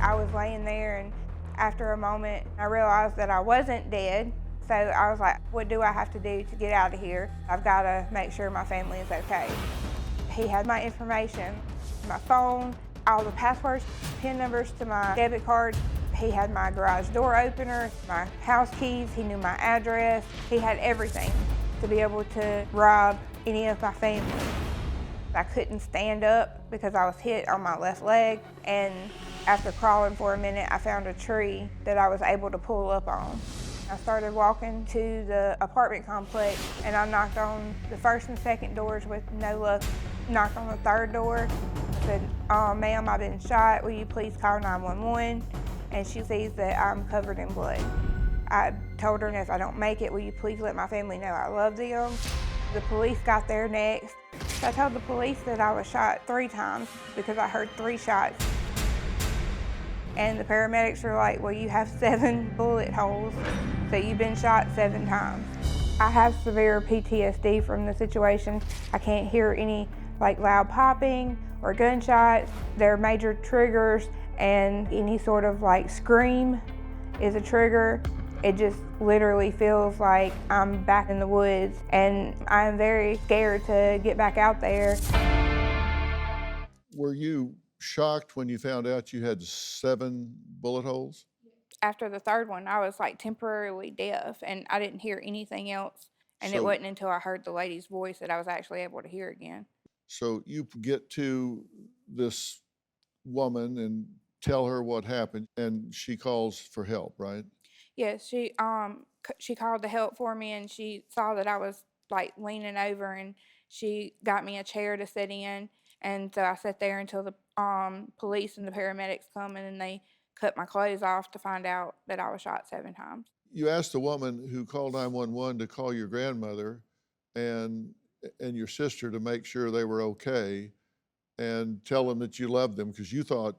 I was laying there, and after a moment, I realized that I wasn't dead. So I was like, what do I have to do to get out of here? I've got to make sure my family is okay. He had my information, my phone, all the passwords, PIN numbers to my debit card. He had my garage door opener, my house keys, he knew my address. He had everything to be able to rob any of my family. I couldn't stand up because I was hit on my left leg, and after crawling for a minute, I found a tree that I was able to pull up on. I started walking to the apartment complex, and I knocked on the first and second doors with no luck. Knocked on the third door, said, ma'am, I've been shot, will you please call 911? And she sees that I'm covered in blood. I told her, if I don't make it, will you please let my family know I love them? The police got there next. I told the police that I was shot 3 times because I heard 3 shots. And the paramedics were like, well, you have 7 bullet holes, so you've been shot 7 times. I have severe PTSD from the situation. I can't hear any loud popping or gunshots. They're major triggers, and any sort of scream is a trigger. It just literally feels like I'm back in the woods, and I'm very scared to get back out there. Were you shocked when you found out you had 7 bullet holes? After the third one, I was temporarily deaf, and I didn't hear anything else. And it wasn't until I heard the lady's voice that I was actually able to hear again. So you get to this woman and tell her what happened, and she calls for help, right? Yes, she called to help for me, and she saw that I was leaning over, and she got me a chair to sit in, and so I sat there until the police and the paramedics come in, and they cut my clothes off to find out that I was shot 7 times. You asked the woman who called 911 to call your grandmother and your sister to make sure they were okay and tell them that you loved them because you thought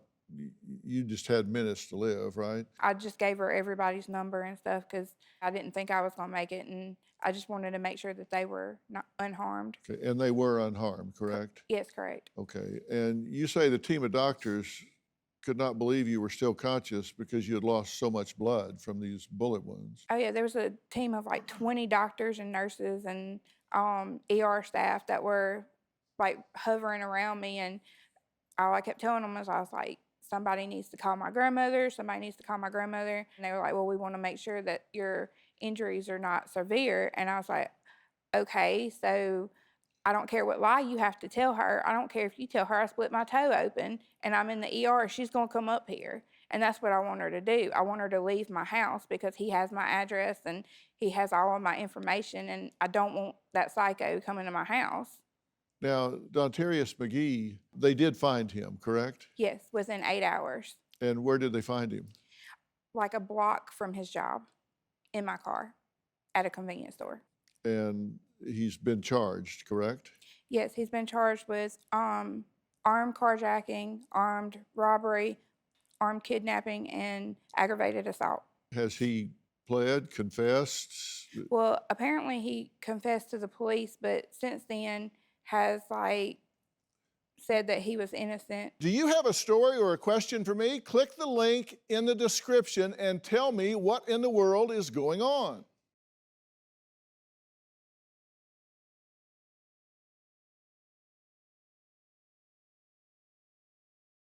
you just had minutes to live, right? I just gave her everybody's number and stuff because I didn't think I was going to make it, and I just wanted to make sure that they were not unharmed. Okay. And they were unharmed, correct? Yes, correct. Okay. And you say the team of doctors could not believe you were still conscious because you had lost so much blood from these bullet wounds. Oh yeah, there was a team of 20 doctors and nurses and ER staff that were hovering around me, and all I kept telling them was, I was like, somebody needs to call my grandmother, somebody needs to call my grandmother. And they were like, well, we want to make sure that your injuries are not severe. And I was like, okay, so I don't care what lie you have to tell her. I don't care if you tell her I split my toe open and I'm in the ER, she's going to come up here. And that's what I want her to do. I want her to leave my house because he has my address and he has all of my information, and I don't want that psycho coming to my house. Now, Dontarius McGee, they did find him, correct? Yes, within 8 hours. And where did they find him? A block from his job, in my car, at a convenience store. And he's been charged, correct? Yes, he's been charged with armed carjacking, armed robbery, armed kidnapping, and aggravated assault. Has he pled, confessed? Well, apparently he confessed to the police, but since then has said that he was innocent. Do you have a story or a question for me? Click the link in the description and tell me what in the world is going on.